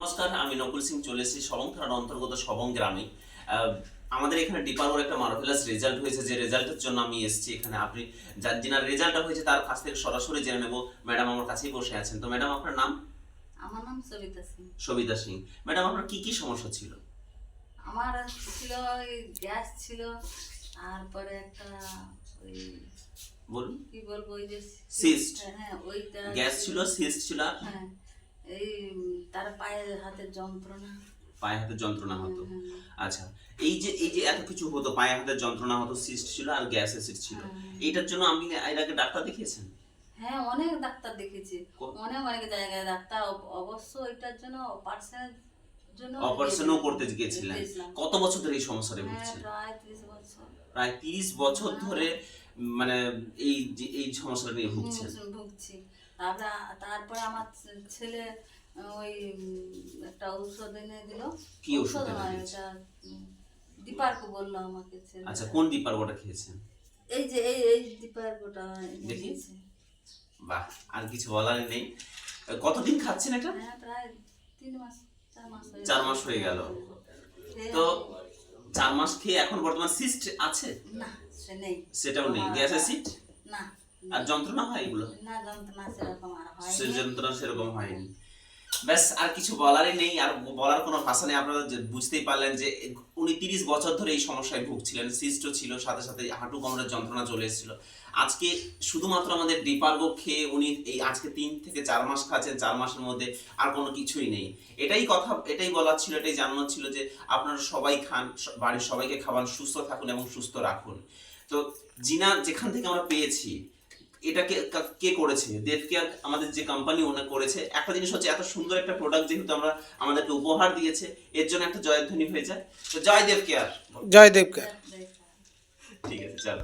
নমস্কার, আমি নকুল সিং চলে এসেছি সবং থানার অন্তর্গত সবং গ্রামে। আমাদের এখানে ডিপার্গোর একটা মার্ভেলাস রেজাল্ট হয়েছে, যে রেজাল্টের জন্য আমি এসেছি এখানে। আপনি যিনার রেজাল্টটা হয়েছে তার কাছ থেকে সরাসরি জেনে নেব। ম্যাডাম আমার কাছেই বসে আছেন। তো ম্যাডাম, আপনার নাম? আমার নাম সবিতা সিং। সবিতা সিং। ম্যাডাম, আপনার কি কি সমস্যা ছিল? আমার ছিল ওই গ্যাস ছিল, তারপরে একটা ওই বলুন। কি বলবো, ওই যে সিস্ট। হ্যাঁ ওইটা গ্যাস ছিল, সিস্ট ছিল, আর হ্যাঁ এই তার পায়ে হাতের যন্ত্রণা। পায়ে হাতে যন্ত্রণা হতো। হ্যাঁ, আচ্ছা, এই যে এত কিছু হতো, পায়ে হাতে যন্ত্রণা হতো, সিস্ট ছিল আর গ্যাস অ্যাসিড ছিল, এইটার জন্য আপনি এর আগে ডাক্তার দেখিয়েছেন? হ্যাঁ অনেক ডাক্তার দেখেছি, কো- অনেক অনেক জায়গায় ডাক্তার। অবশ্য এটার জন্য অপারেশনের জন্য অপারেশনও করতে গিয়েছিলেন? গিয়েছিলাম। কত বছর ধরে এই সমস্যাটা হ্যাঁ ভুগছেন? প্রায় 30 বছর। প্রায় 30 বছর ধরে মানে এই সমস্যাটা নিয়ে ভুগছেন। ভুগছি। তারপরে আমার ছেলে ওই একটা ঔষধ এনে দিল। কি ওষুধ এনে নয়, দিয়েছে? এটা দীপার্কো বললো আমাকে ছেলে। আচ্ছা, কোন ডিপার্গোটা খেয়েছেন? এই যে এই দীপার্কোটা এনে দেখি। দিয়েছে। বাহ, আর কিছু বলার নেই। কতদিন খাচ্ছেন এটা? হ্যাঁ প্রায় 3 মাস 4 মাস 4 মাস হয়ে গেল। খেয়ে তো আমি- 4 মাস খেয়ে এখন বর্তমান সিস্ট আছে? না সে নেই। সেটাও নেই। আমার- গ্যাস অ্যাসিড না আর যন্ত্রণা হয় এগুলো? না যন্ত্রণা সেরকম আর সে হয়নি। যন্ত্রণা সেরকম হয়নি। ব্যাস, আর কিছু বলারই নেই, আর বলার কোনো ভাষা নেই। আপনারা বুঝতেই পারলেন যে উনি 30 বছর ধরে এই সমস্যায় ভুগছিলেন। সিস্টও ছিল, সাথে সাথে হাঁটু কোমরের যন্ত্রণা চলে এসেছিল। আজকে শুধুমাত্র আমাদের ডিপার্গো খেয়ে উনি এই আজকে 3 থেকে 4 মাস খাচ্ছেন। 4 মাসের মধ্যে আর কোনো কিছুই নেই। এটাই বলার ছিল, এটাই জানানোর ছিল যে আপনারা সবাই খান, বাড়ির সবাইকে খাওয়ান, সুস্থ থাকুন এবং সুস্থ রাখুন। তো যেখান থেকে আমরা পেয়েছি, এটা কে করেছে? দেব কেয়ার, আমাদের যে কোম্পানি ওনা করেছে। একটা জিনিস হচ্ছে, এত সুন্দর একটা প্রোডাক্ট যেহেতু আমাদেরকে উপহার দিয়েছে, এর জন্য একটা জয়ধ্বনি হয়ে যায়। তো জয় দেব কেয়ার। জয় দেবকে। দেখা। ঠিক আছে, চলো।